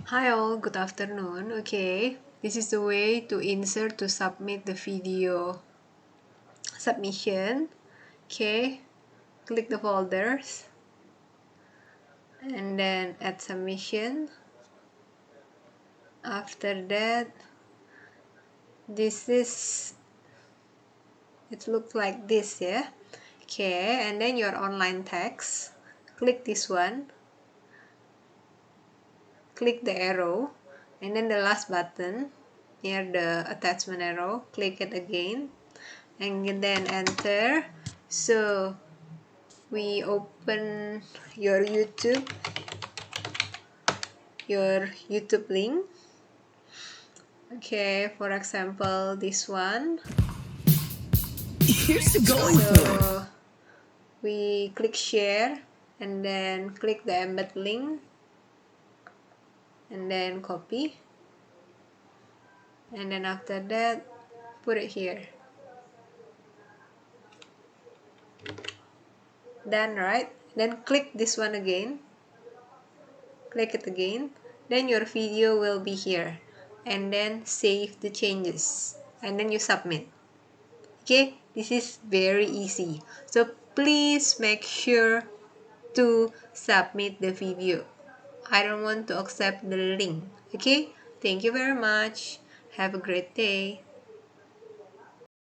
Hi all, good afternoon. Okay, this is the way to insert to submit the video submission. Okay, click the folders and then add submission. After that, it looks like this, yeah. Okay, and then your online text, click this one, click the arrow, and then the last button near the attachment arrow, click it again, and then enter. So we open your YouTube link. Okay, for example, this one. Here's the going So we click share and then click the embed link and then copy, and then after that put it here. Done, right? Then click this one again, click it again, then your video will be here, and then save the changes and then you submit. Okay, this is very easy, so please make sure to submit the video. I don't want to accept the link. Okay, thank you very much. Have a great day.